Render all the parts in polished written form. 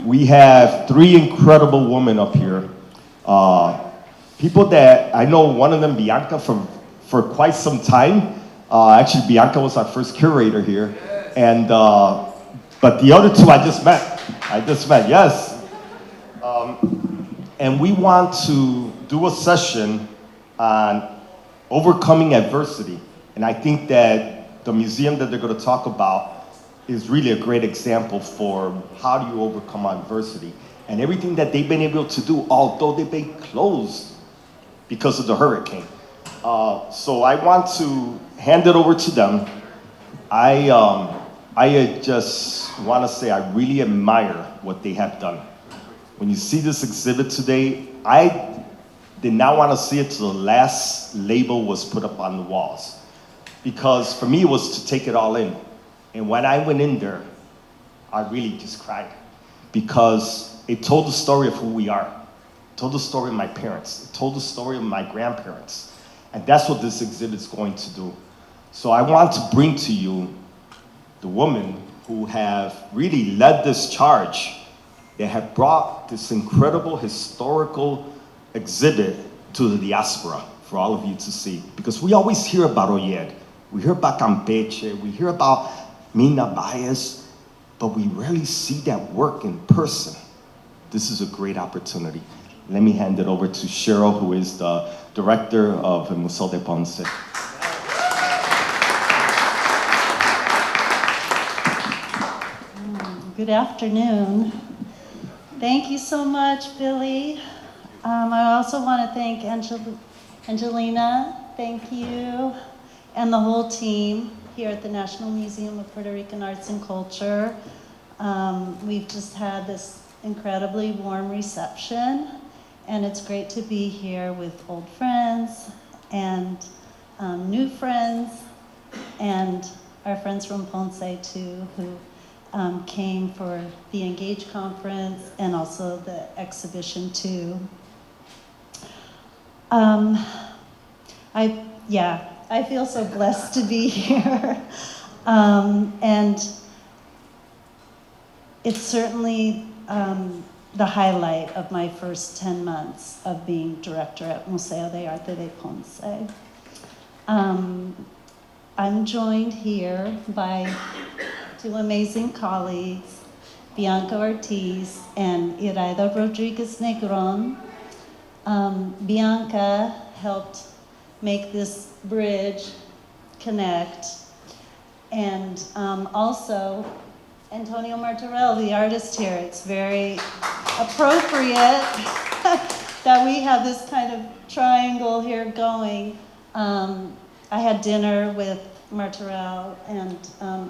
We have three incredible women up here. People that, I know one of them, Bianca, for quite some time. Actually, Bianca was our first curator here. And, but the other two I just met. Yes. And we want to do a session on overcoming adversity. And I think that the museum that they're going to talk about is really a great example for how do you overcome adversity. And everything that they've been able to do, although they've been closed because of the hurricane. So I want to hand it over to them. I just want to say I really admire what they have done. When you see this exhibit today, I did not want to see it till the last label was put up on the walls. Because for me, it was to take it all in. And when I went in there, I really just cried. Because it told the story of who we are. It told the story of my parents. It told the story of my grandparents. And that's what this exhibit is going to do. So I want to bring to you the women who have really led this charge. They have brought this incredible historical exhibit to the diaspora for all of you to see. Because we always hear about Oyed. We hear about Campeche. We hear about Mina Baez. But we rarely see that work in person. This is a great opportunity. Let me hand it over to Cheryl, who is the director of the Museo de Ponce. Good afternoon. Thank you so much, Billy. I also want to thank Angelina, thank you, and the whole team here at the National Museum of Puerto Rican Arts and Culture. We've just had this incredibly warm reception, and it's great to be here with old friends and new friends, and our friends from Ponce too, who came for the Engage conference and also the exhibition too. I feel so blessed to be here. And it's certainly the highlight of my first 10 months of being director at Museo de Arte de Ponce. I'm joined here by two amazing colleagues, Bianca Ortiz and Iraida Rodríguez-Negrón. Bianca helped make this bridge connect. And also, Antonio Martorell, the artist here. It's very appropriate that we have this kind of triangle here going. I had dinner with Martorell and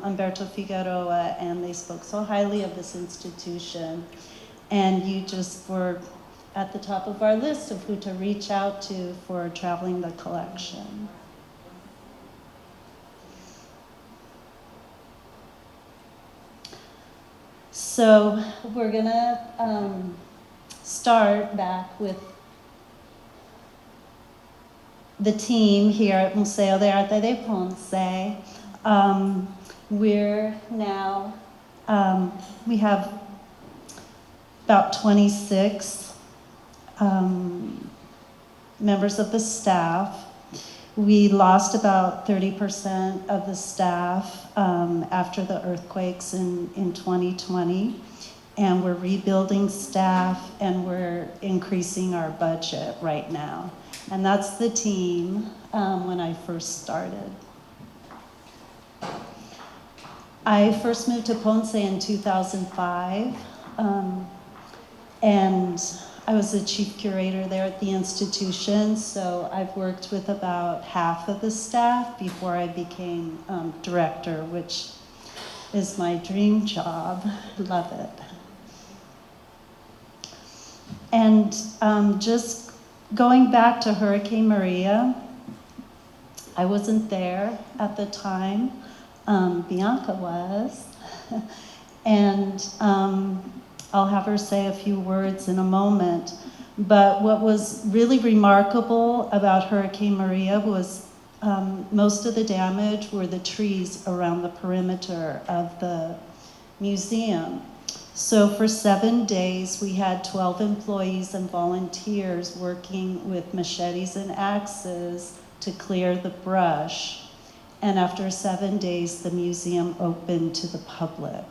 Humberto Figueroa, and they spoke so highly of this institution. And you just were at the top of our list of who to reach out to for traveling the collection. So we're gonna start back with the team here at Museo de Arte de Ponce. We're now, we have about 26 members of the staff. We lost about 30% of the staff after the earthquakes in 2020. And we're rebuilding staff and we're increasing our budget right now. And that's the team when I first started. I first moved to Ponce in 2005. And I was the chief curator there at the institution, so I've worked with about half of the staff before I became director, which is my dream job. Love it. And just going back to Hurricane Maria, I wasn't there at the time. Bianca was. And I'll have her say a few words in a moment. But what was really remarkable about Hurricane Maria was most of the damage were the trees around the perimeter of the museum. So for 7 days, we had 12 employees and volunteers working with machetes and axes to clear the brush. And after 7 days, the museum opened to the public.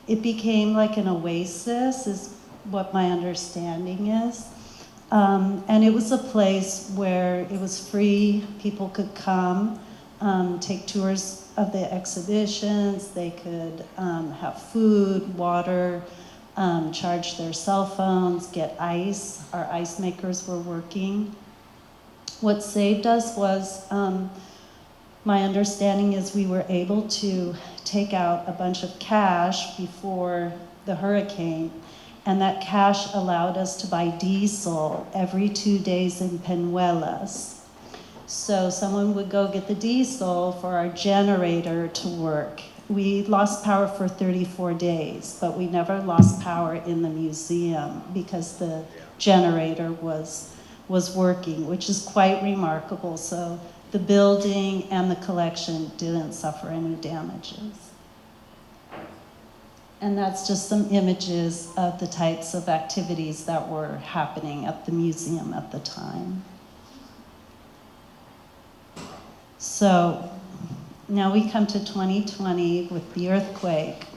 It became like an oasis, is what my understanding is. And it was a place where it was free, people could come, take tours of the exhibitions, they could have food, water, charge their cell phones, get ice. Our ice makers were working. What saved us was, my understanding is we were able to take out a bunch of cash before the hurricane, and that cash allowed us to buy diesel every 2 days in Penuelas. So someone would go get the diesel for our generator to work. We lost power for 34 days, but we never lost power in the museum because the generator was working, which is quite remarkable. So the building and the collection didn't suffer any damages. And that's just some images of the types of activities that were happening at the museum at the time. So now we come to 2020 with the earthquake.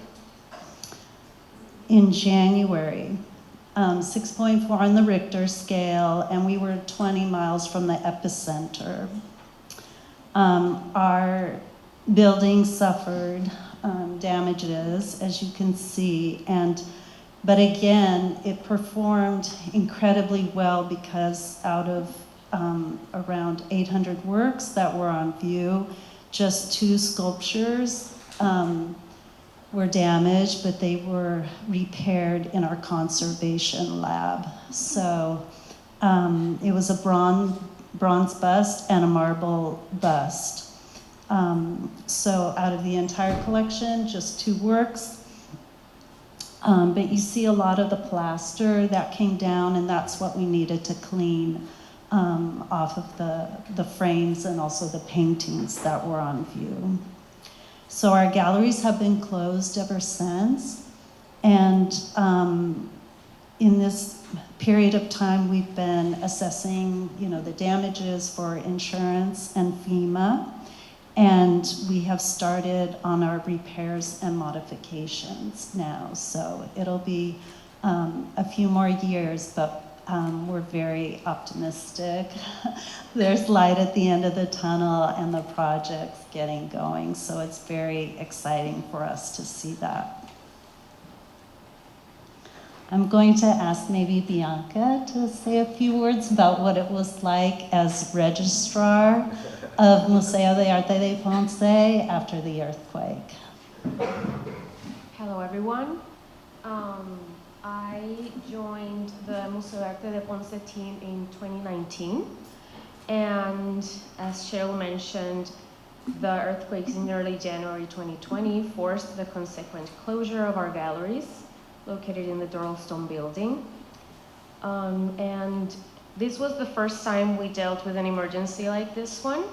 In January, 6.4 on the Richter scale, and we were 20 miles from the epicenter. Our building suffered damages, as you can see, but again, it performed incredibly well because out of around 800 works that were on view, just 2 sculptures were damaged, but they were repaired in our conservation lab. So it was a bronze bust and a marble bust. So out of the entire collection, just 2 works. But you see a lot of the plaster that came down, and that's what we needed to clean off of the frames and also the paintings that were on view. So our galleries have been closed ever since. And in this period of time, we've been assessing, the damages for insurance and FEMA. And we have started on our repairs and modifications now. So it'll be a few more years, but we're very optimistic. There's light at the end of the tunnel and the project's getting going. So it's very exciting for us to see that. I'm going to ask maybe Bianca to say a few words about what it was like as registrar of Museo de Arte de Ponce after the earthquake. Hello, everyone. I joined the Museo de Arte de Ponce team in 2019. And as Cheryl mentioned, the earthquakes in early January 2020 forced the consequent closure of our galleries located in the Doralstone building. And this was the first time we dealt with an emergency like this one.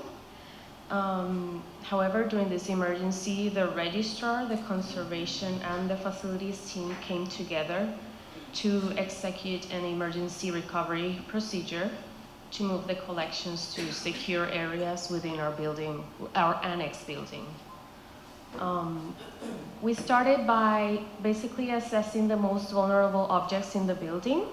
However, during this emergency, the registrar, the conservation, and the facilities team came together to execute an emergency recovery procedure to move the collections to secure areas within our building, our annex building. We started by basically assessing the most vulnerable objects in the building,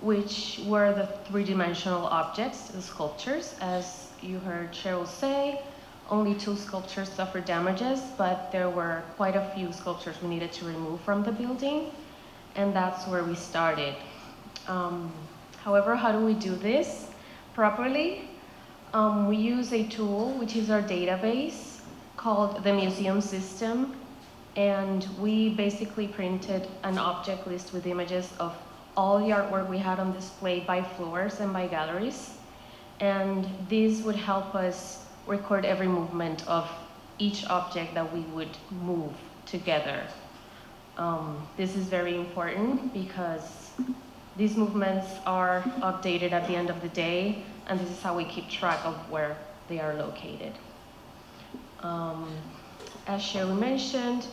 which were the 3-dimensional objects, the sculptures. As you heard Cheryl say, only 2 sculptures suffered damages, but there were quite a few sculptures we needed to remove from the building, and that's where we started. However, how do we do this properly? We use a tool, which is our database, called the museum system, and we basically printed an object list with images of all the artwork we had on display by floors and by galleries. And this would help us record every movement of each object that we would move together. This is very important because these movements are updated at the end of the day, and this is how we keep track of where they are located. As Cheryl mentioned,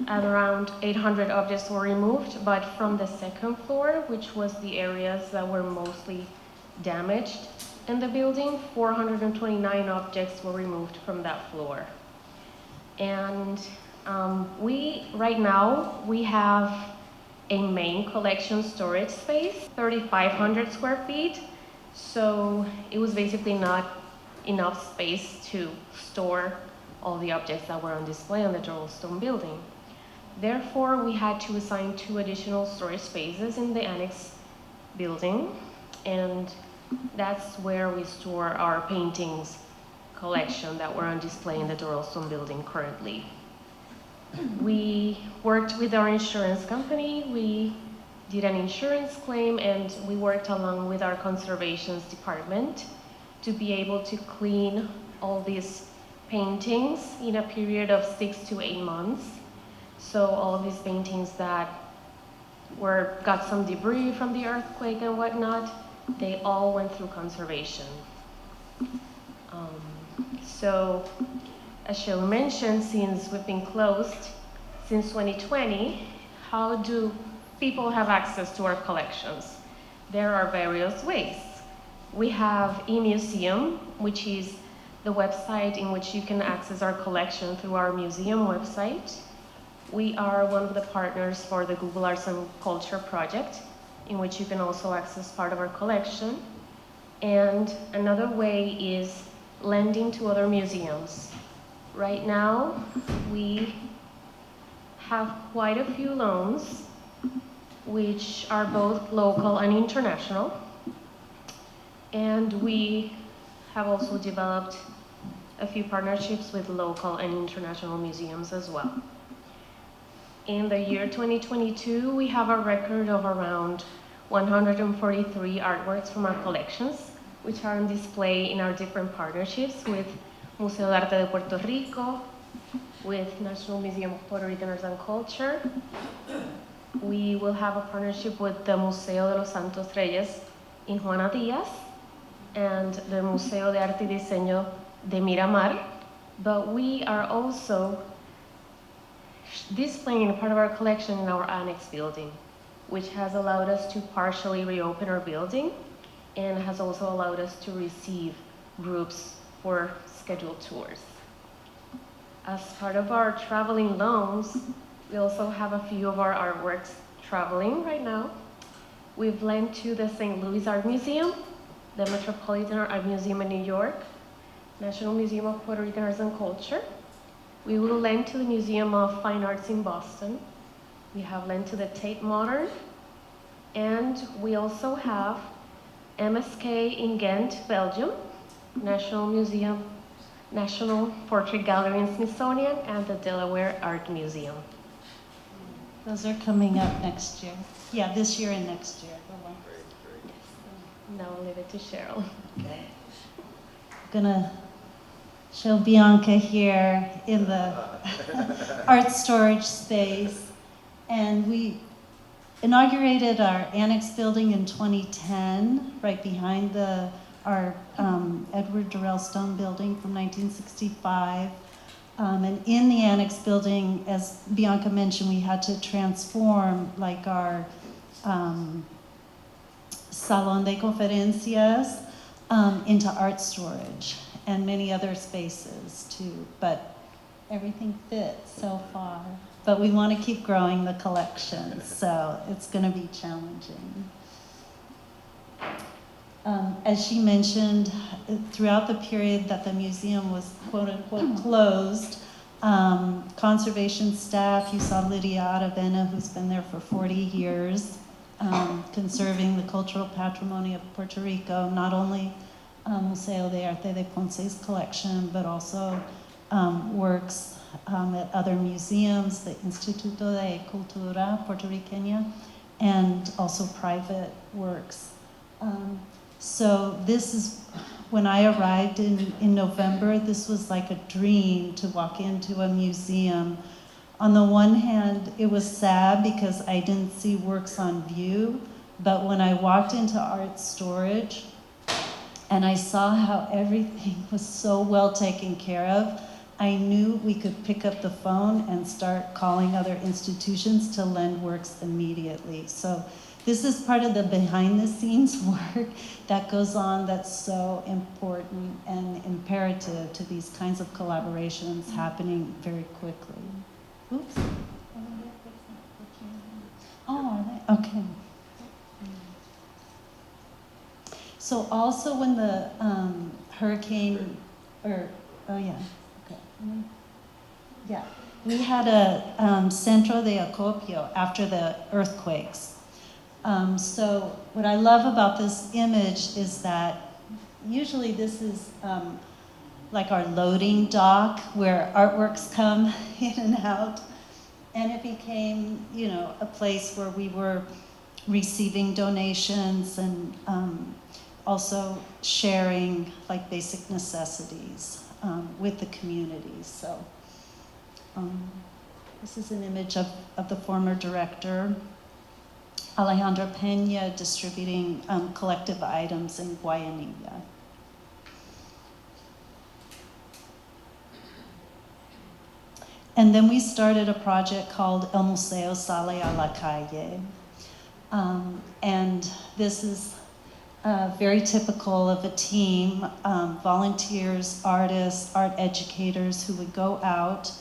and around 800 objects were removed, but from the second floor, which was the areas that were mostly damaged in the building, 429 objects were removed from that floor. And right now, we have a main collection storage space, 3,500 square feet. So it was basically not enough space to store all the objects that were on display on the Doral building. Therefore, we had to assign 2 additional storage spaces in the annex building, and that's where we store our paintings collection that were on display in the Doral building currently. We worked with our insurance company, we did an insurance claim, and we worked along with our conservations department to be able to clean all these paintings in a period of 6 to 8 months. So all of these paintings that got some debris from the earthquake and whatnot, they all went through conservation. So as Cheryl mentioned, since we've been closed since 2020, how do people have access to our collections? There are various ways. We have eMuseum, which is the website in which you can access our collection through our museum website. We are one of the partners for the Google Arts and Culture project, in which you can also access part of our collection. And another way is lending to other museums. Right now, we have quite a few loans, which are both local and international. And we have also developed a few partnerships with local and international museums as well. In the year 2022, we have a record of around 143 artworks from our collections, which are on display in our different partnerships with Museo Arte de Puerto Rico, with National Museum of Puerto Rican Arts and Culture. We will have a partnership with the Museo de los Santos Reyes in Juana Díaz and the Museo de Arte y Diseño de Miramar, but we are also displaying a part of our collection in our annex building, which has allowed us to partially reopen our building and has also allowed us to receive groups for scheduled tours. As part of our traveling loans, we also have a few of our artworks traveling right now. We've lent to the St. Louis Art Museum, the Metropolitan Art Museum in New York, National Museum of Puerto Rican Arts and Culture. We will lend to the Museum of Fine Arts in Boston. We have lent to the Tate Modern, and we also have MSK in Ghent, Belgium, National Museum, National Portrait Gallery in Smithsonian, and the Delaware Art Museum. Those are coming up next year. Yeah, this year and next year. Now I'll leave it to Cheryl. Okay. I'm gonna show Bianca here in the art storage space. And we inaugurated our annex building in 2010, right behind our Edward Durrell Stone building from 1965. And in the annex building, as Bianca mentioned, we had to transform like our Salon de Conferencias into art storage and many other spaces too. But everything fits so far. But we want to keep growing the collection, so it's going to be challenging. As she mentioned, throughout the period that the museum was quote unquote closed, conservation staff, you saw Lydia Aravena, who's been there for 40 years, conserving the cultural patrimony of Puerto Rico, not only Museo de Arte de Ponce's collection, but also works at other museums, the Instituto de Cultura Puertorriqueña, and also private works. So this is, when I arrived in November, this was like a dream to walk into a museum. On the one hand, it was sad because I didn't see works on view, but when I walked into art storage and I saw how everything was so well taken care of, I knew we could pick up the phone and start calling other institutions to lend works immediately. So this is part of the behind the scenes work that goes on that's so important and imperative to these kinds of collaborations happening very quickly. Oops. Oh, are they? Okay. So also when the hurricane, oh yeah, okay. Yeah, we had a centro de acopio after the earthquakes. So what I love about this image is that usually this is like our loading dock where artworks come in and out. And it became, you know, a place where we were receiving donations and also sharing like basic necessities with the community. So this is an image of the former director, Alejandra Pena, distributing collective items in Guayanilla. And then we started a project called El Museo Sale a la Calle. And this is very typical of a team, volunteers, artists, art educators who would go out.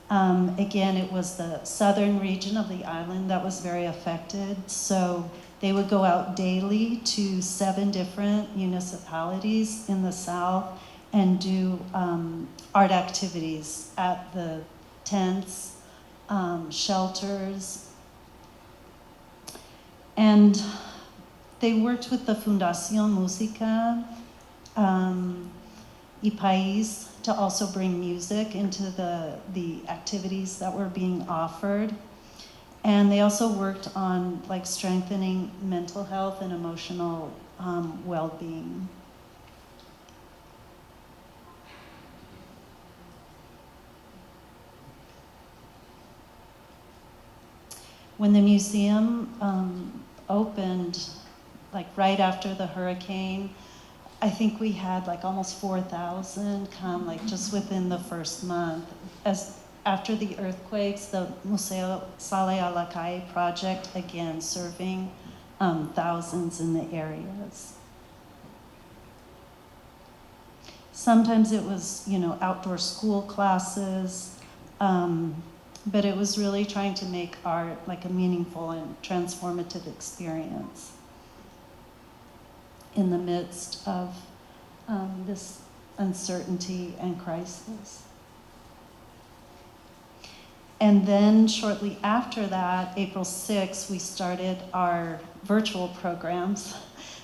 Again, it was the southern region of the island that was very affected. So they would go out daily to 7 different municipalities in the south and do art activities at the tents, shelters. And they worked with the Fundación Música y País to also bring music into the activities that were being offered. And they also worked on like strengthening mental health and emotional well-being. When the museum opened, like right after the hurricane, I think we had like almost 4,000 come like just within the first month. As after the earthquakes, the Museo Sale a la Calle project, again, serving thousands in the areas. Sometimes it was, you know, outdoor school classes, but it was really trying to make art like a meaningful and transformative experience in the midst of this uncertainty and crisis. And then shortly after that, April 6th, we started our virtual programs.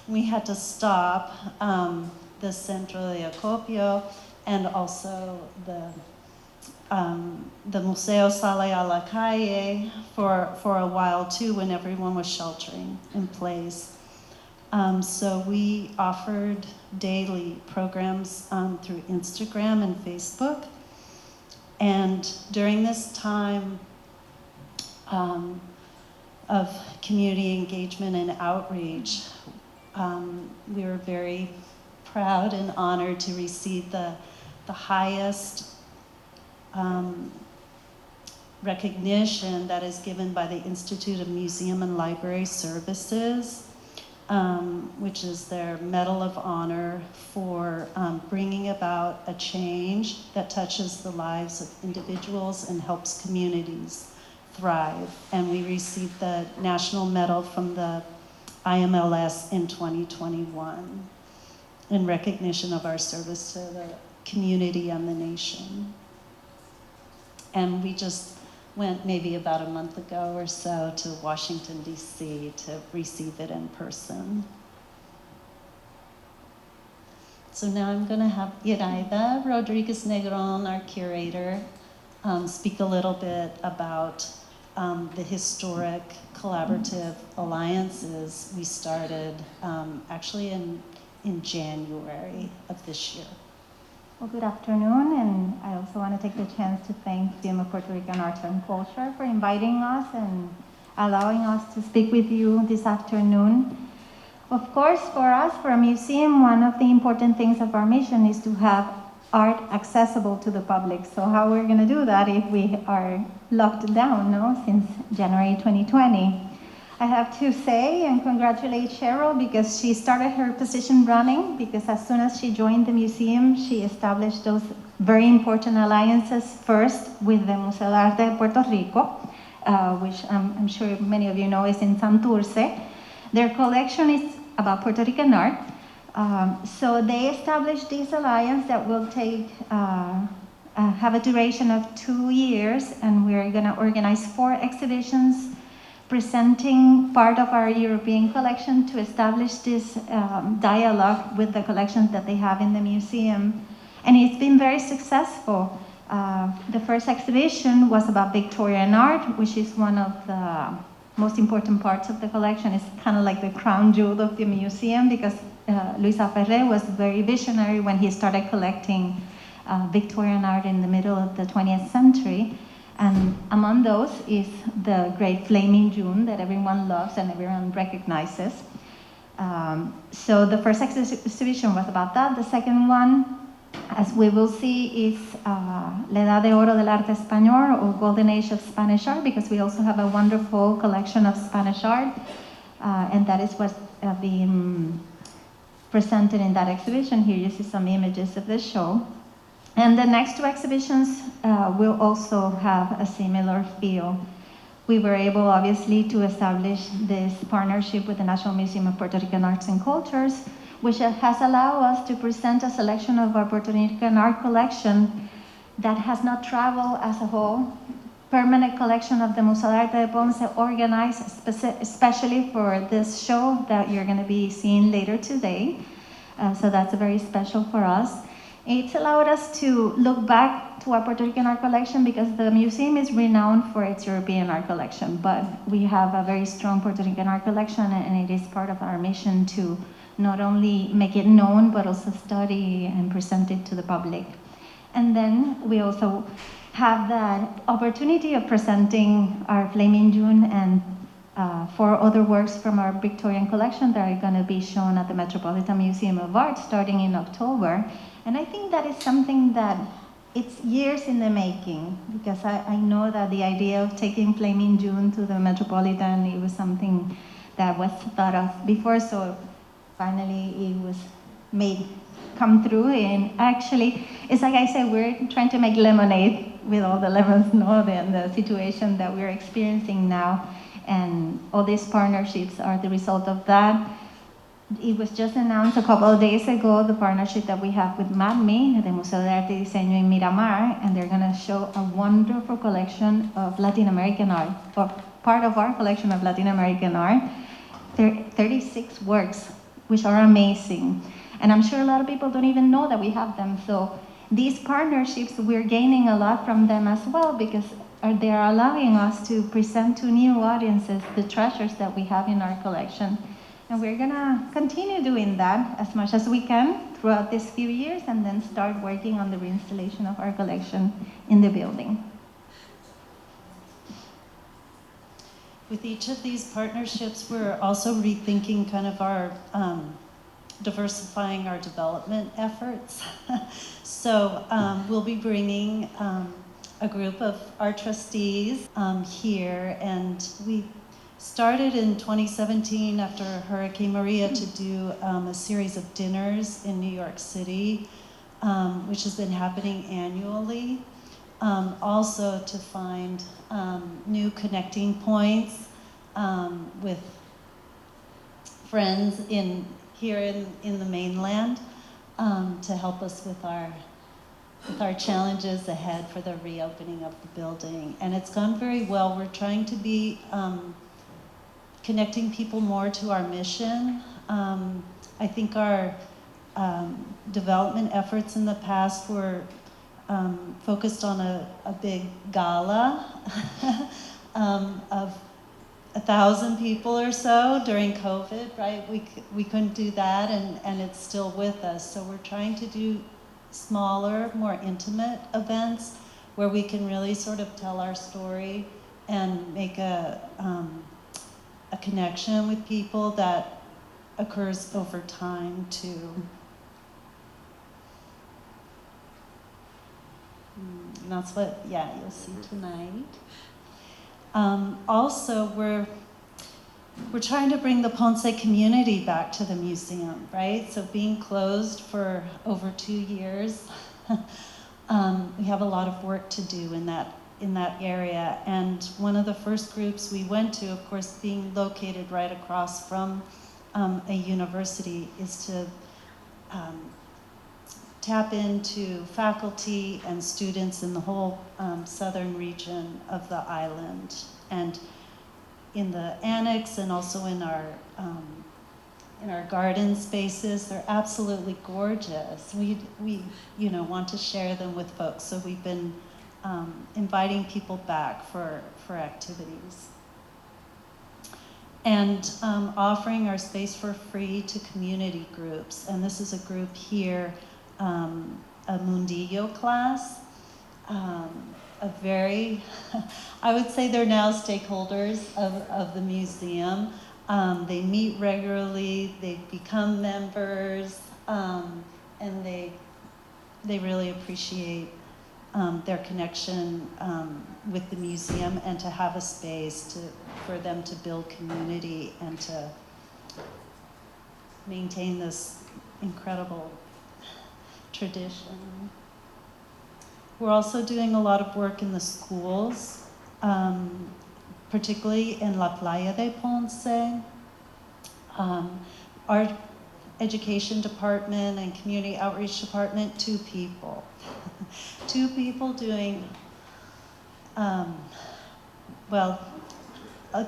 We had to stop the Centro de Acopio and also the Museo Sale a la Calle for a while too, when everyone was sheltering in place. So we offered daily programs through Instagram and Facebook. And during this time of community engagement and outreach, we were very proud and honored to receive the highest recognition that is given by the Institute of Museum and Library Services, which is their Medal of Honor for bringing about a change that touches the lives of individuals and helps communities thrive. And we received the National Medal from the IMLS in 2021 in recognition of our service to the community and the nation. And we just went maybe about a month ago or so to Washington, D.C. to receive it in person. So now I'm going to have Iraida Rodríguez-Negrón, our curator, speak a little bit about the historic collaborative alliances we started actually in January of this year. Well, good afternoon, and I also want to take the chance to thank Museum of Puerto Rican Arts and Culture for inviting us and allowing us to speak with you this afternoon. Of course, for us, for a museum, one of the important things of our mission is to have art accessible to the public. So how we're going to do that if we are locked down, no, since January 2020? I have to say and congratulate Cheryl because she started her position running, because as soon as she joined the museum, she established those very important alliances, first with the Museo de Arte de Puerto Rico, which I'm sure many of you know is in Santurce. Their collection is about Puerto Rican art. So they established this alliance that will take, have a duration of 2 years, and we're going to organize 4 exhibitions presenting part of our European collection to establish this dialogue with the collections that they have in the museum. And it's been very successful. The first exhibition was about Victorian art, which is one of the most important parts of the collection. It's kind of like the crown jewel of the museum, because Luisa Ferrer was very visionary when he started collecting Victorian art in the middle of the 20th century. And among those is the great Flaming June that everyone loves and everyone recognizes. So the first exhibition was about that. The second one, as we will see, is La Edad de Oro del Arte Español, or Golden Age of Spanish art, because we also have a wonderful collection of Spanish art, and that is what's being presented in that exhibition. Here you see some images of the show. And the next 2 exhibitions will also have a similar feel. We were able, obviously, to establish this partnership with the National Museum of Puerto Rican Arts and Cultures, which has allowed us to present a selection of our Puerto Rican art collection that has not traveled as a whole. Permanent collection of the Museo de Arte de Ponce, organized especially for this show that you're going to be seeing later today. So that's very special for us. It's allowed us to look back to our Puerto Rican art collection, because the museum is renowned for its European art collection, but we have a very strong Puerto Rican art collection, and it is part of our mission to not only make it known, but also study and present it to the public. And then we also have that opportunity of presenting our Flaming June and 4 other works from our Victorian collection that are going to be shown at the Metropolitan Museum of Art starting in October. And I think that is something that it's years in the making, because I know that the idea of taking Flaming June to the Metropolitan, it was something that was thought of before, so finally it was come through. And actually, it's like I said, we're trying to make lemonade with all the lemons, and the situation that we're experiencing now. And all these partnerships are the result of that. It was just announced a couple of days ago, the partnership that we have with MADMI, the Museo de Arte y Diseño in Miramar, and they're going to show a wonderful collection of Latin American art, or part of our collection of Latin American art. There are 36 works, which are amazing. And I'm sure a lot of people don't even know that we have them. So these partnerships, we're gaining a lot from them as well, because they are allowing us to present to new audiences the treasures that we have in our collection. And we're going to continue doing that as much as we can throughout these few years, and then start working on the reinstallation of our collection in the building. With each of these partnerships, we're also rethinking kind of our diversifying our development efforts. So we'll be bringing a group of art trustees here, and we started in 2017 after Hurricane Maria to do a series of dinners in New York City, which has been happening annually. Also to find new connecting points with friends here in the mainland to help us with our challenges ahead for the reopening of the building. And it's gone very well. We're trying to be connecting people more to our mission. I think our development efforts in the past were focused on a big gala of 1,000 people or so during COVID, right? We couldn't do that, and it's still with us. So we're trying to do smaller, more intimate events where we can really sort of tell our story and make a connection with people that occurs over time too. And that's what, yeah, you'll see tonight. Also, we're trying to bring the Ponce community back to the museum, right? So being closed for over 2 years, we have a lot of work to do in that area. And one of the first groups we went to, of course, being located right across from a university, is to tap into faculty and students in the whole southern region of the island. And in the annex and also in our garden spaces, they're absolutely gorgeous. We want to share them with folks, so we've been inviting people back for activities. And offering our space for free to community groups. And this is a group here, a Mundillo class, a very, I would say they're now stakeholders of the museum. They meet regularly, they become members, and they really appreciate their connection with the museum, and to have a space for them to build community and to maintain this incredible tradition. We're also doing a lot of work in the schools, particularly in La Playa de Ponce. Our education department and community outreach department, 2 people. 2 people doing,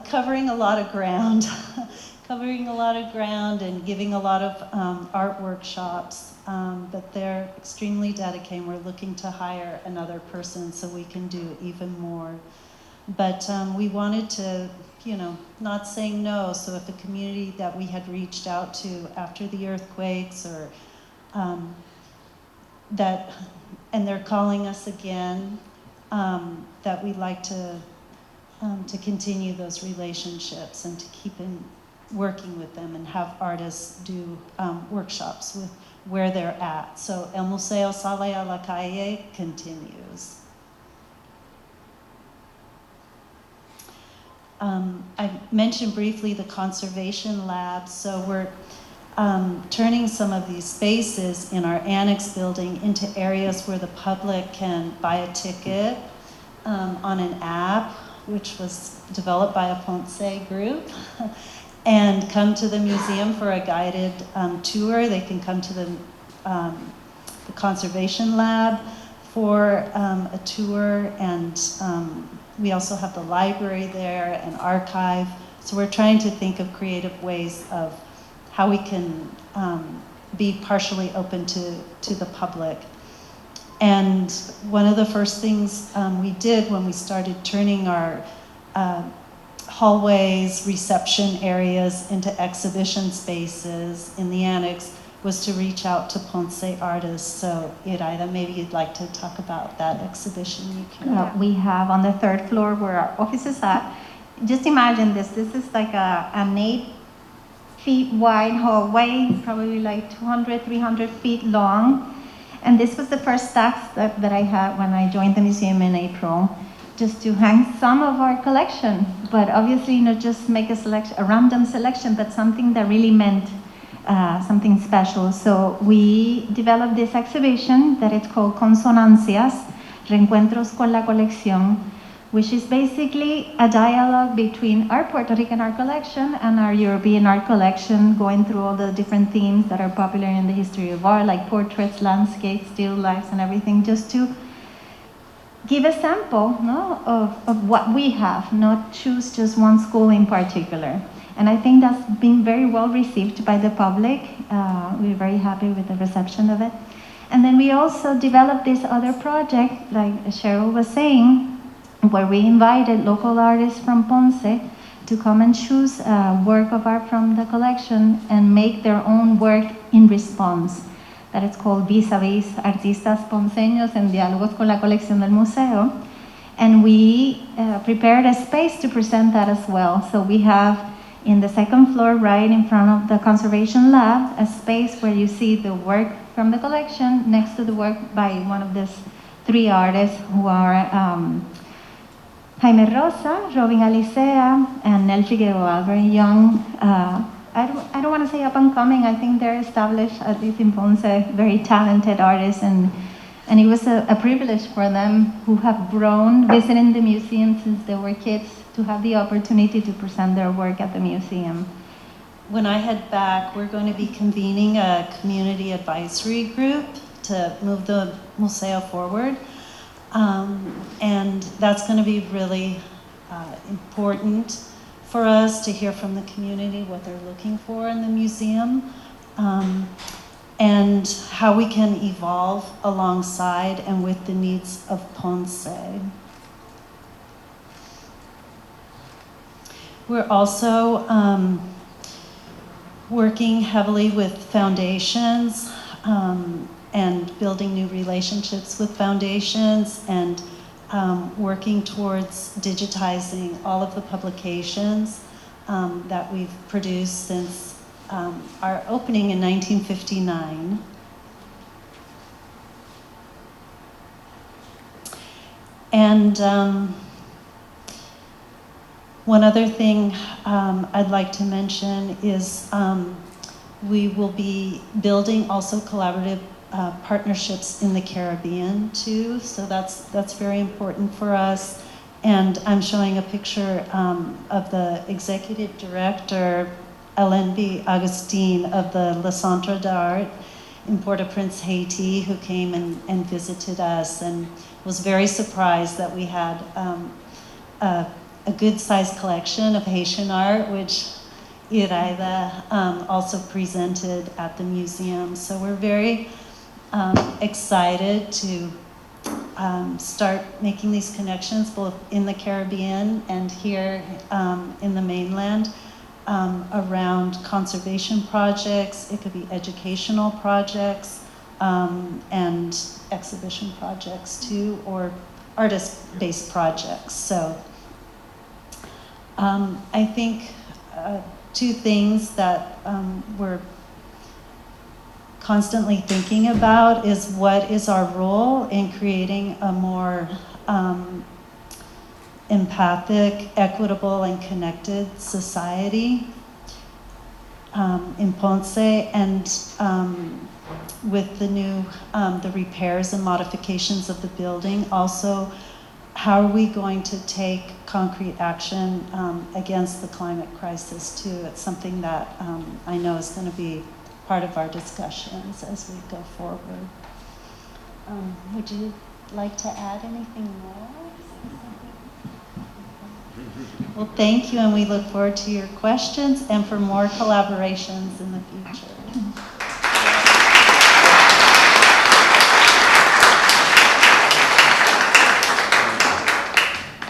covering a lot of ground. Covering a lot of ground and giving a lot of art workshops, but they're extremely dedicated. We're looking to hire another person so we can do even more. But we wanted to, not saying no, so if a community that we had reached out to after the earthquakes or and they're calling us again, that we'd like to continue those relationships and to keep working with them and have artists do workshops with where they're at. So El Museo Sale a la Calle continues. I mentioned briefly the conservation lab. So we're turning some of these spaces in our annex building into areas where the public can buy a ticket on an app, which was developed by a Ponce group, and come to the museum for a guided tour. They can come to the conservation lab for a tour, and we also have the library there and archive. So we're trying to think of creative ways of how we can be partially open to the public. And one of the first things we did when we started turning our hallways, reception areas into exhibition spaces in the annex was to reach out to Ponce artists. So Iraida, maybe you'd like to talk about that exhibition you can. We have on the 3rd floor where our office is at. Just imagine this. This is like an 8 feet wide hallway, probably like 200, 300 feet long. And this was the first task that I had when I joined the museum in April, just to hang some of our collection, but obviously not just make a random selection, but something that really meant something special. So we developed this exhibition that it's called Consonancias, Reencuentros con la Colección, which is basically a dialogue between our Puerto Rican art collection and our European art collection, going through all the different themes that are popular in the history of art, like portraits, landscapes, still lifes, and everything, just to give a sample of what we have, not choose just one school in particular. And I think that's been very well received by the public. We're very happy with the reception of it. And then we also developed this other project, like Cheryl was saying, where we invited local artists from Ponce to come and choose a work of art from the collection and make their own work in response. That is called Vis-a-Vis, Artistas Ponceños en Diálogos con la Colección del Museo. And we prepared a space to present that as well. So we have in the 2nd floor, right in front of the conservation lab, a space where you see the work from the collection next to the work by one of these three artists who are Jaime Rosa, Robin Alicea, and Nel Figueroa, very young. I don't want to say up and coming. I think they're established, at least in Ponce, very talented artists, and it was a privilege for them who have grown visiting the museum since they were kids to have the opportunity to present their work at the museum. When I head back, we're going to be convening a community advisory group to move the Museo forward. And that's going to be really important for us to hear from the community what they're looking for in the museum, and how we can evolve alongside and with the needs of Ponce. We're also working heavily with foundations and building new relationships with foundations, and working towards digitizing all of the publications that we've produced since our opening in 1959. And one other thing I'd like to mention is we will be building also collaborative partnerships in the Caribbean too, so that's very important for us. And I'm showing a picture of the executive director, LNB Augustine, of the Le Centre d'Art in Port-au-Prince, Haiti, who came and visited us and was very surprised that we had a good-sized collection of Haitian art, which Iraida also presented at the museum. So we're very excited to start making these connections both in the Caribbean and here in the mainland around conservation projects. It could be educational projects and exhibition projects too, or artist-based projects. So I think two things that we're constantly thinking about is what is our role in creating a more empathic, equitable, and connected society in Ponce, and with the new, the repairs and modifications of the building. Also, how are we going to take concrete action against the climate crisis too? It's something that I know is going to be part of our discussions as we go forward. Would you like to add anything more? Well, thank you, and we look forward to your questions and for more collaborations in the future.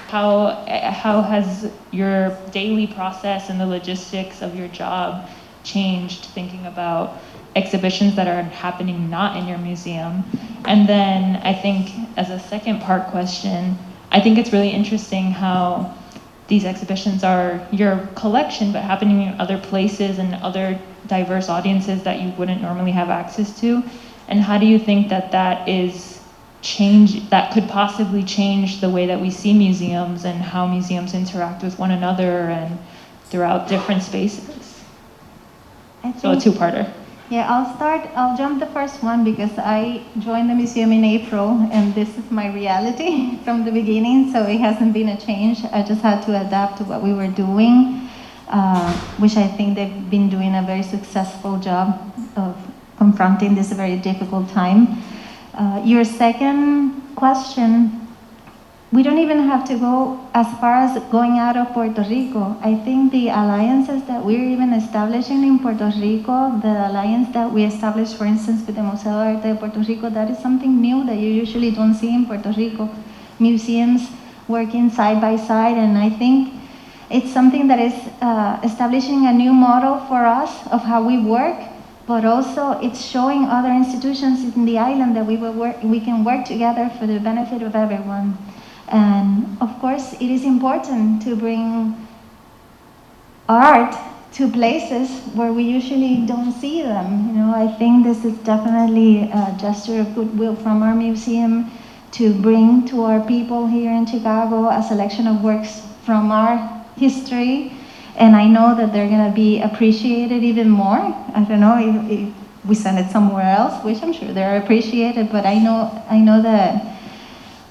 How has your daily process and the logistics of your job changed, thinking about exhibitions that are happening not in your museum? And then I think as a second part question, I think it's really interesting how these exhibitions are your collection but happening in other places and other diverse audiences that you wouldn't normally have access to. And how do you think that that could possibly change the way that we see museums and how museums interact with one another and throughout different spaces? So a two-parter. Yeah, I'll jump the first one because I joined the museum in April and this is my reality from the beginning, so it hasn't been a change. I just had to adapt to what we were doing, which I think they've been doing a very successful job of confronting this very difficult time. Your second question, we don't even have to go as far as going out of Puerto Rico. I think the alliances that we're even establishing in Puerto Rico, the alliance that we established, for instance, with the Museo Arte de Puerto Rico, that is something new that you usually don't see in Puerto Rico. Museums working side by side, and I think it's something that is establishing a new model for us of how we work, but also it's showing other institutions in the island that we can work together for the benefit of everyone. And of course, it is important to bring art to places where we usually don't see them. You know, I think this is definitely a gesture of goodwill from our museum to bring to our people here in Chicago a selection of works from our history. And I know that they're gonna be appreciated even more. I don't know if we send it somewhere else, which I'm sure they're appreciated, but I know that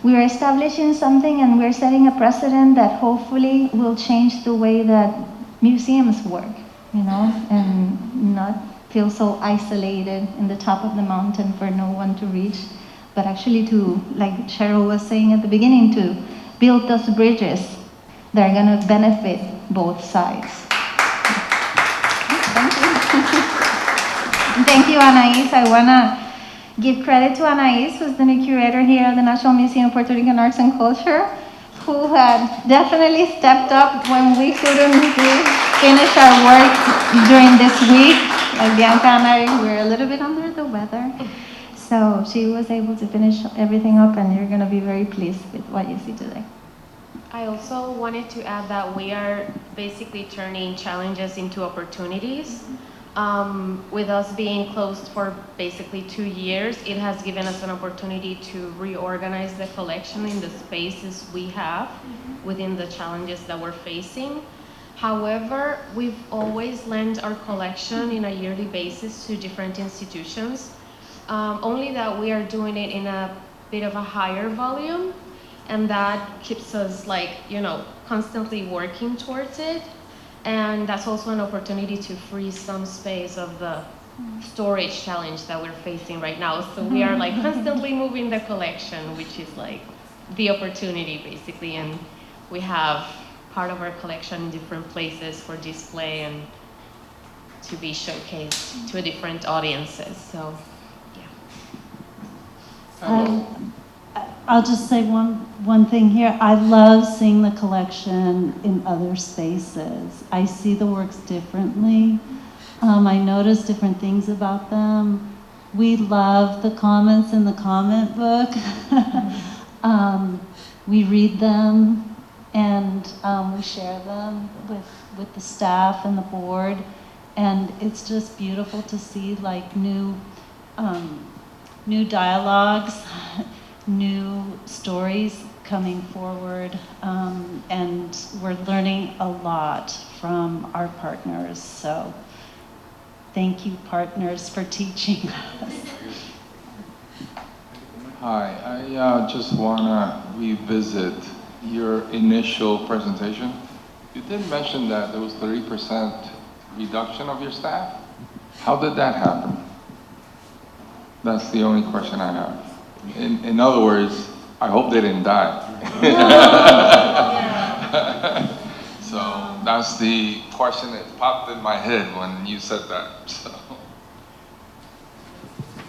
we're establishing something and we're setting a precedent that hopefully will change the way that museums work, and not feel so isolated in the top of the mountain for no one to reach, but actually to, like Cheryl was saying at the beginning, to build those bridges that are gonna benefit both sides. Thank you. Thank you, Anais. I wanna give credit to Anais, who's the new curator here at the National Museum of Puerto Rican Arts and Culture, who had definitely stepped up when we couldn't finish our work during this week. Like Bianca and I were a little bit under the weather. So she was able to finish everything up, and you're gonna be very pleased with what you see today. I also wanted to add that we are basically turning challenges into opportunities. With us being closed for basically 2 years, it has given us an opportunity to reorganize the collection in the spaces we have within the challenges that we're facing. However, we've always lent our collection in a yearly basis to different institutions, only that we are doing it in a bit of a higher volume, and that keeps us constantly working towards it. And that's also an opportunity to free some space of the storage challenge that we're facing right now. So we are constantly moving the collection, which is the opportunity basically. And we have part of our collection in different places for display and to be showcased to different audiences. So, yeah. I'll just say one thing here. I love seeing the collection in other spaces. I see the works differently. I notice different things about them. We love the comments in the comment book. We read them and we share them with the staff and the board. And it's just beautiful to see new dialogues, new stories coming forward, and we're learning a lot from our partners. So thank you, partners, for teaching us. Hi, I just want to revisit your initial presentation. You did mention that there was 30% reduction of your staff. How did that happen? That's the only question I have. In other words, I hope they didn't die. So that's the question that popped in my head when you said that. So.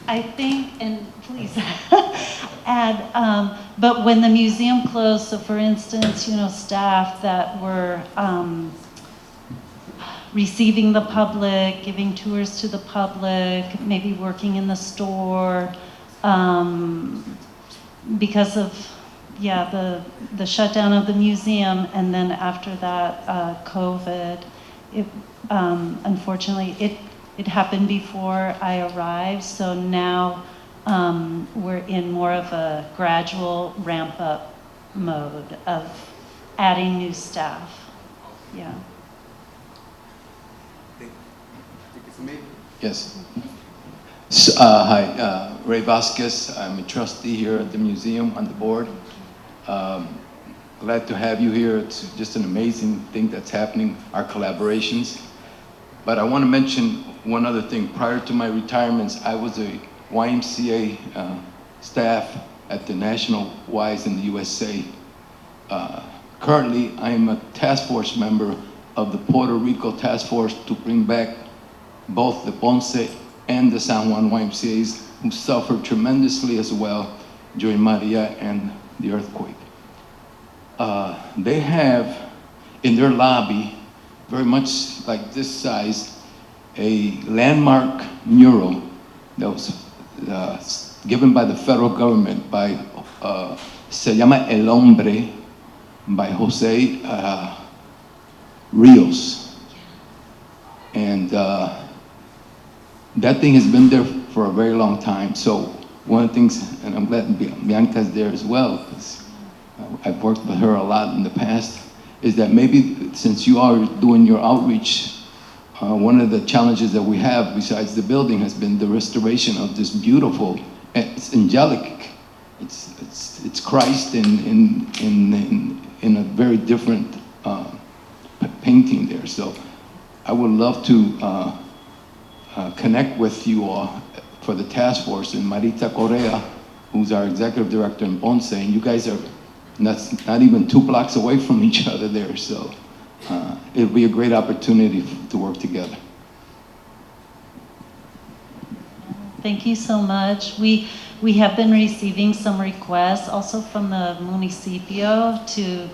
I think, and please add, but when the museum closed, so for instance, staff that were receiving the public, giving tours to the public, maybe working in the store, because of the shutdown of the museum, and then after that COVID, it unfortunately it happened before I arrived, so now we're in more of a gradual ramp up mode of adding new staff. Yeah. Yes. Hi, Ray Vasquez. I'm a trustee here at the museum on the board. Glad to have you here. It's just an amazing thing that's happening, our collaborations. But I want to mention one other thing. Prior to my retirements, I was a YMCA staff at the National Ys in the USA. Currently, I am a task force member of the Puerto Rico Task Force to bring back both the Ponce and the San Juan YMCAs, who suffered tremendously as well during Maria and the earthquake. They have in their lobby, very much like this size, a landmark mural that was given by the federal government by, se llama El Hombre, by Jose Rios. And that thing has been there for a very long time. So one of the things, and I'm glad Bianca's there as well, because I've worked with her a lot in the past, is that maybe since you are doing your outreach, one of the challenges that we have besides the building has been the restoration of this beautiful, it's angelic, it's Christ in a very different painting there. So I would love to connect with you all for the task force, and Marita Correa, who's our executive director in Ponce, and you guys are not even 2 blocks away from each other there, so it'll be a great opportunity to work together. Thank you so much. We have been receiving some requests also from the municipio to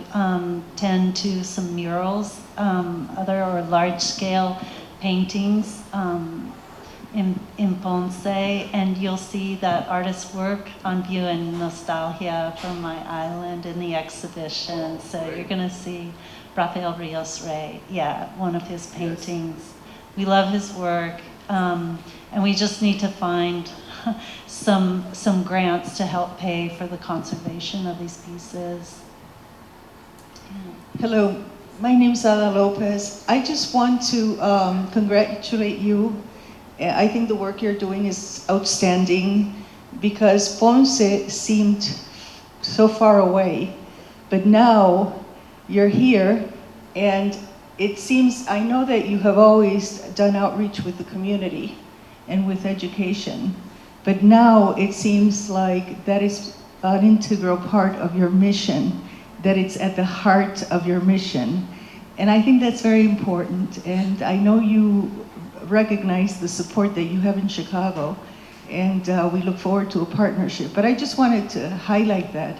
tend to some murals, other or large-scale paintings in Ponce, and you'll see that artists' work on view in Nostalgia from my island in the exhibition. So you're going to see Rafael Rios Rey, one of his paintings. We love his work, and we just need to find some grants to help pay for the conservation of these pieces. Hello, my name is Ada Lopez. I just want to congratulate you. I think the work you're doing is outstanding because Ponce seemed so far away, but now you're here, and it seems, I know that you have always done outreach with the community and with education, but now it seems like that is an integral part of your mission, that it's at the heart of your mission. And I think that's very important, and I know you recognize the support that you have in Chicago, and we look forward to a partnership. But I just wanted to highlight that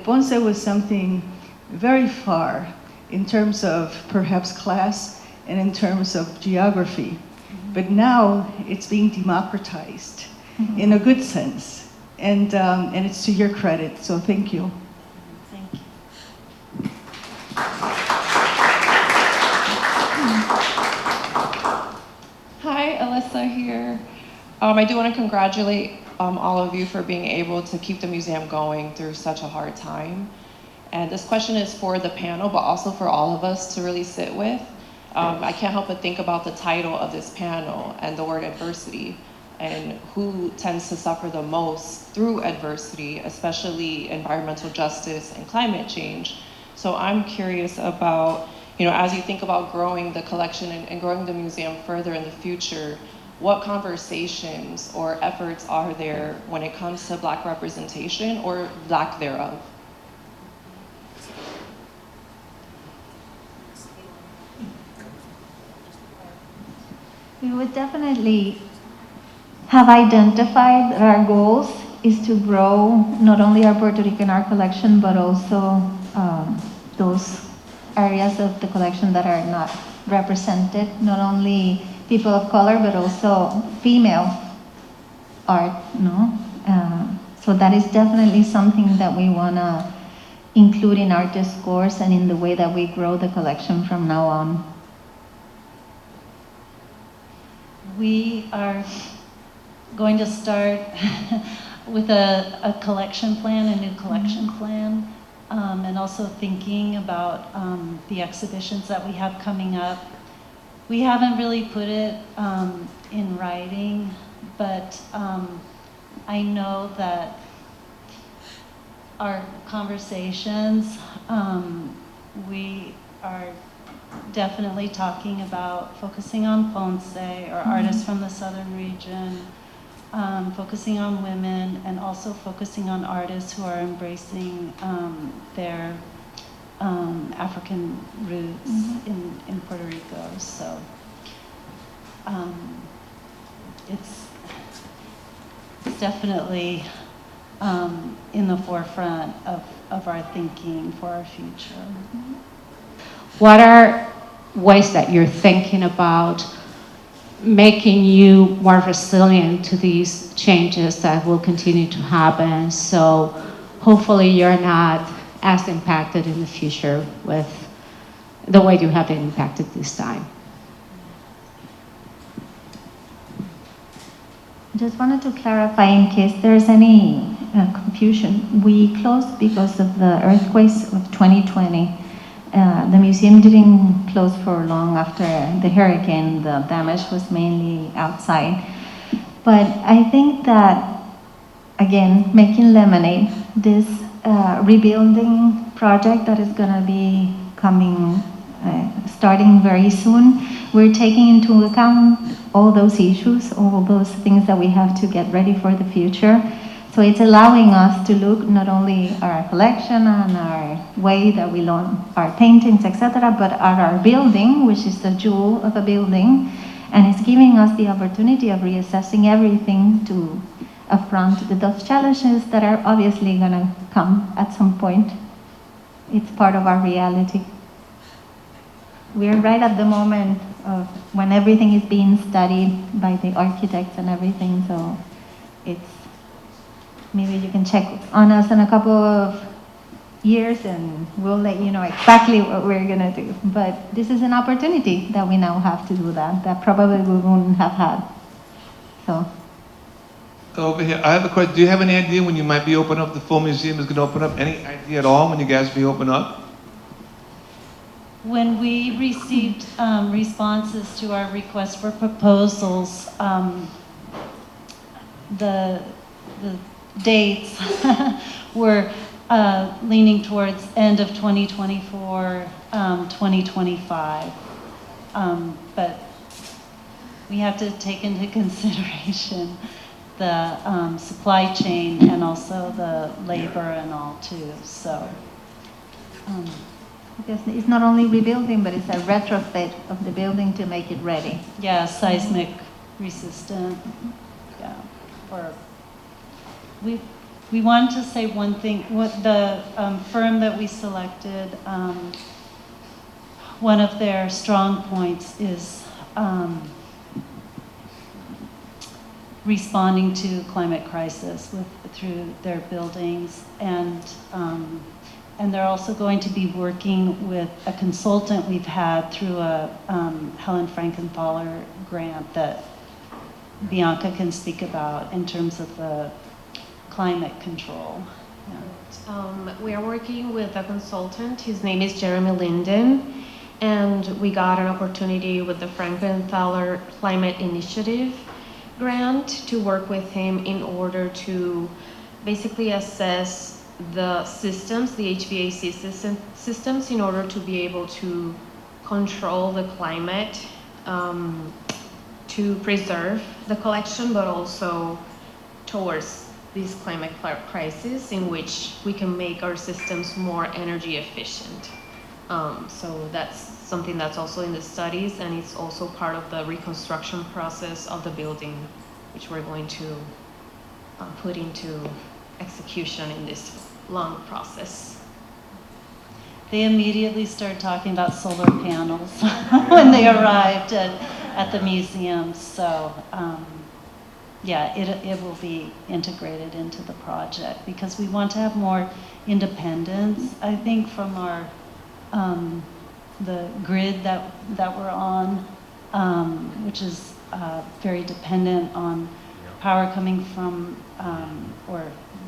Ponce was something very far in terms of perhaps class and in terms of geography. But now it's being democratized in a good sense, and it's to your credit, so thank you. Thank you. Hi, Alyssa here. I do want to congratulate all of you for being able to keep the museum going through such a hard time. And this question is for the panel, but also for all of us to really sit with. I can't help but think about the title of this panel and the word adversity, and who tends to suffer the most through adversity, especially environmental justice and climate change. So I'm curious about, as you think about growing the collection and growing the museum further in the future, what conversations or efforts are there when it comes to Black representation or lack thereof? We would definitely have identified that our goals is to grow not only our Puerto Rican art collection, but also those areas of the collection that are not represented, not only people of color, but also female art, no? So that is definitely something that we want to include in our discourse and in the way that we grow the collection from now on. We are going to start with a collection plan, a new collection plan, and also thinking about the exhibitions that we have coming up. We haven't really put it in writing, but I know that our conversations, we are definitely talking about focusing on Ponce or artists from the southern region, focusing on women, and also focusing on artists who are embracing their African roots in Puerto Rico. So it's definitely in the forefront of our thinking for our future. What are ways that you're thinking about making you more resilient to these changes that will continue to happen, so hopefully you're not as impacted in the future with the way you have been impacted this time? Just wanted to clarify in case there's any confusion. We closed because of the earthquakes of 2020. The museum didn't close for long after the hurricane. The damage was mainly outside. But I think that, again, making lemonade, this rebuilding project that is going to be coming, starting very soon, we're taking into account all those issues, all those things that we have to get ready for the future. So it's allowing us to look not only at our collection and our way that we learn our paintings, etc., but at our building, which is the jewel of a building, and it's giving us the opportunity of reassessing everything to affront those challenges that are obviously going to come at some point. It's part of our reality. We're right at the moment of when everything is being studied by the architects and everything, so it's, maybe you can check on us in a couple of years and we'll let you know exactly what we're going to do. But this is an opportunity that we now have to do that probably we wouldn't have had. So. Over here, I have a question. Do you have any idea when you might be open up, the full museum is going to open up? Any idea at all when you guys be open up? When we received responses to our request for proposals, the dates were leaning towards end of 2024, 2025. But we have to take into consideration the supply chain and also the labor and all too, so. Because it's not only rebuilding, but it's a retrofit of the building to make it ready. Yeah, seismic resistant, yeah. Or we wanted to say one thing, what the firm that we selected, one of their strong points is responding to climate crisis through their buildings, and they're also going to be working with a consultant we've had through a Helen Frankenthaler grant that Bianca can speak about in terms of the climate control. Yeah. We are working with a consultant. His name is Jeremy Linden, and we got an opportunity with the Frankenthaler Climate Initiative grant to work with him in order to basically assess the systems, the HVAC systems, in order to be able to control the climate, to preserve the collection, but also towards this climate crisis in which we can make our systems more energy efficient. So that's something that's also in the studies, and it's also part of the reconstruction process of the building, which we're going to put into execution in this long process. They immediately started talking about solar panels when they arrived at the museum. So yeah, it will be integrated into the project because we want to have more independence, I think, from our the grid that we're on, which is very dependent on power coming from or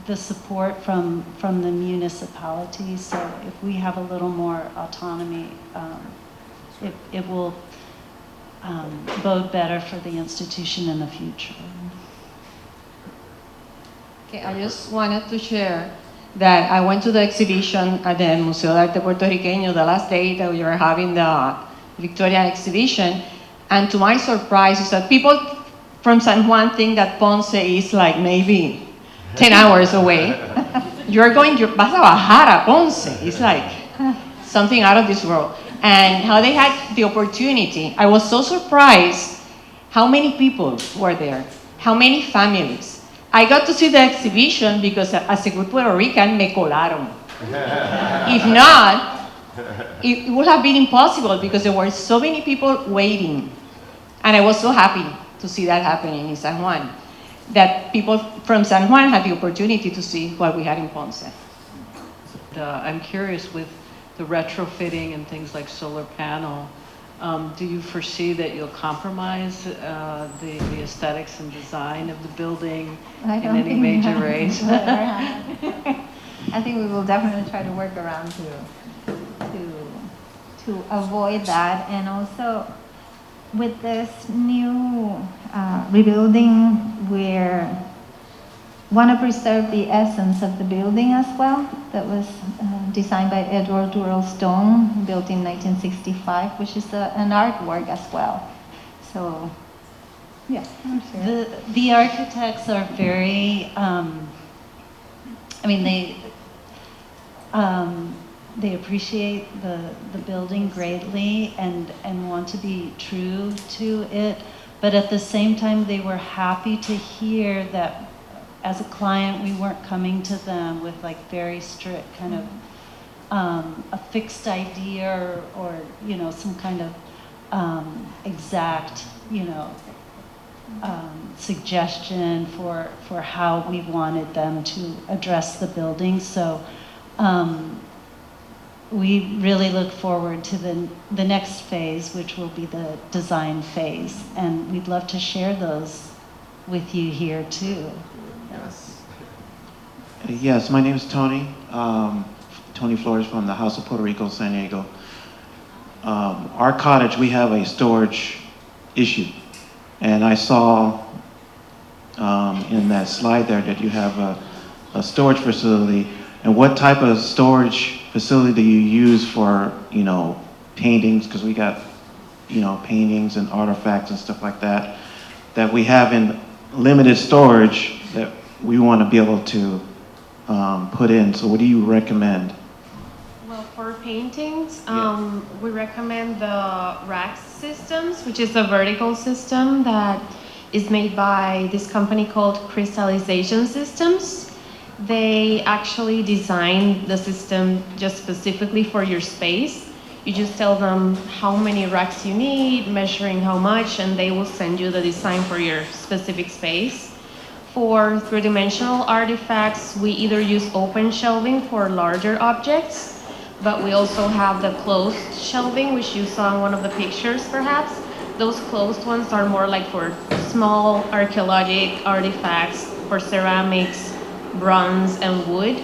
the support from the municipality. So if we have a little more autonomy, it will bode better for the institution in the future. Okay, I just wanted to share that I went to the exhibition at the Museo de Arte Puertorriqueño the last day that we were having the Victoria exhibition, and to my surprise is that people from San Juan think that Ponce is like maybe 10 hours away. You're vas a bajar a Ponce. It's like something out of this world. And how they had the opportunity. I was so surprised how many people were there, how many families. I got to see the exhibition because as a good Puerto Rican, me colaron. If not, it would have been impossible because there were so many people waiting. And I was so happy to see that happening in San Juan, that people from San Juan had the opportunity to see what we had in Ponce. I'm curious with the retrofitting and things like solar panel, Do you foresee that you'll compromise the aesthetics and design of the building I in don't any think major that ways? will ever happen. I think we will definitely try to work around to avoid that. And also with this new rebuilding, we want to preserve the essence of the building as well. That was designed by Edward Durrell Stone, built in 1965, which is an artwork as well. So, yeah, I'm sure. The architects are very, they appreciate the building greatly and want to be true to it, but at the same time they were happy to hear that as a client we weren't coming to them with like very strict kind of a fixed idea or you know, some kind of exact, you know, suggestion for how we wanted them to address the building. So we really look forward to the next phase, which will be the design phase, and we'd love to share those with you here too. Yes. Yes, my name is Tony. Tony Flores from the House of Puerto Rico, San Diego. Our cottage, we have a storage issue. And I saw in that slide there that you have a storage facility. And what type of storage facility do you use for, you know, paintings? Because we got, you know, paintings and artifacts and stuff like that we have in limited storage that we want to be able to put in. So what do you recommend? Well, for paintings, we recommend the rack systems, which is a vertical system that is made by this company called Crystallization Systems. They actually design the system just specifically for your space. You just tell them how many racks you need, measuring how much, and they will send you the design for your specific space. For three-dimensional artifacts, we either use open shelving for larger objects, but we also have the closed shelving, which you saw in one of the pictures perhaps. Those closed ones are more like for small archaeologic artifacts, for ceramics, bronze, and wood.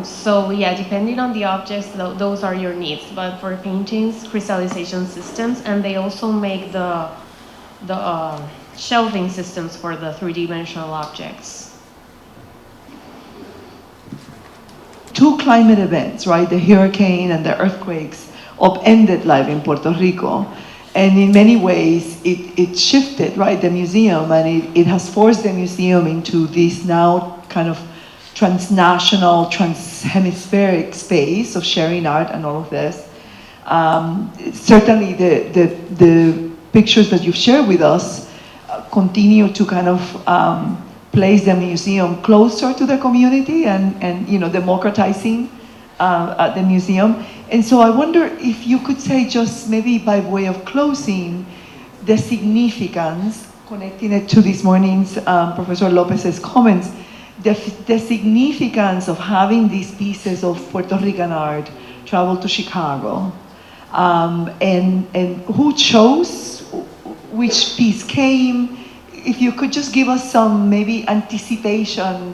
So yeah, depending on the objects, those are your needs. But for paintings, crystallization systems, and they also make the shelving systems for the three-dimensional objects. Two climate events, right? The hurricane and the earthquakes upended life in Puerto Rico. And in many ways, it shifted, right, the museum, and it has forced the museum into this now kind of transnational, transhemispheric space of sharing art and all of this. Certainly the pictures that you've shared with us continue to kind of place the museum closer to the community and you know, democratizing the museum. And so I wonder if you could say, just maybe by way of closing, the significance, connecting it to this morning's Professor Lopez's comments, the significance of having these pieces of Puerto Rican art travel to Chicago, and who chose which piece came. If you could just give us some maybe anticipation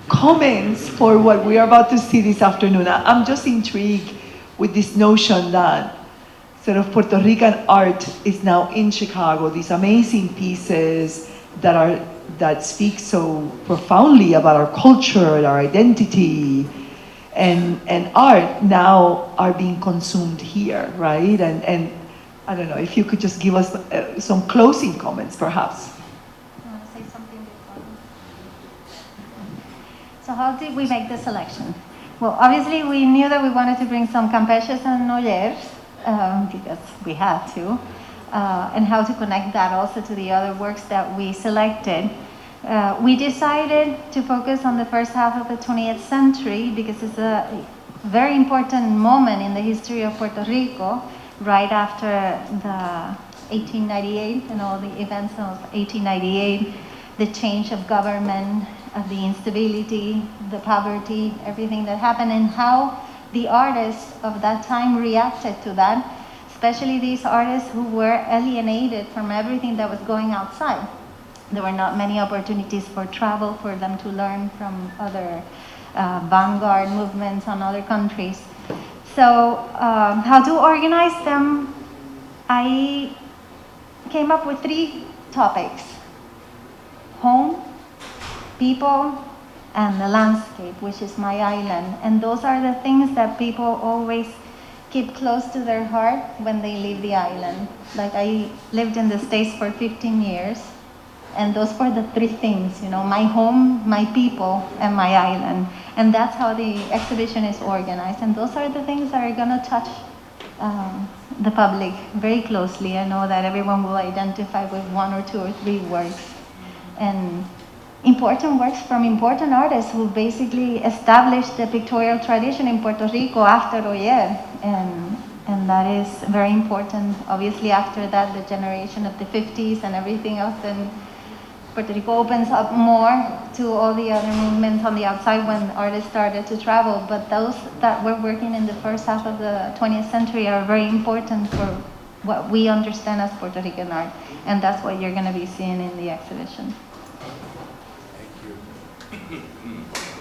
comments for what we are about to see this afternoon. I'm just intrigued with this notion that sort of Puerto Rican art is now in Chicago, these amazing pieces that speak so profoundly about our culture, our identity, and art now are being consumed here, right? And I don't know, if you could just give us some closing comments, perhaps. You want to say something before? So how did we make the selection? Well, obviously we knew that we wanted to bring some Campeches and Noyers, because we had to, and how to connect that also to the other works that we selected. We decided to focus on the first half of the 20th century because it's a very important moment in the history of Puerto Rico, right after the 1898 and all the events of 1898, the change of government, the instability, the poverty, everything that happened, and how the artists of that time reacted to that. especially these artists who were alienated from everything that was going outside. There were not many opportunities for travel, for them to learn from other vanguard movements on other countries. So how to organize them? I came up with 3 topics: home, people, and the landscape, which is my island. And those are the things that people always keep close to their heart when they leave the island. Like, I lived in the States for 15 years, and those were the 3 things, you know, my home, my people, and my island. And that's how the exhibition is organized. And those are the things that are gonna touch the public very closely. I know that everyone will identify with 1 or 2 or 3 works, and important works from important artists who basically established the pictorial tradition in Puerto Rico after Oyer, and that is very important. Obviously, after that, the generation of the 50s and everything else, then Puerto Rico opens up more to all the other movements on the outside when artists started to travel. But those that were working in the first half of the 20th century are very important for what we understand as Puerto Rican art, and that's what you're going to be seeing in the exhibition. Thank you.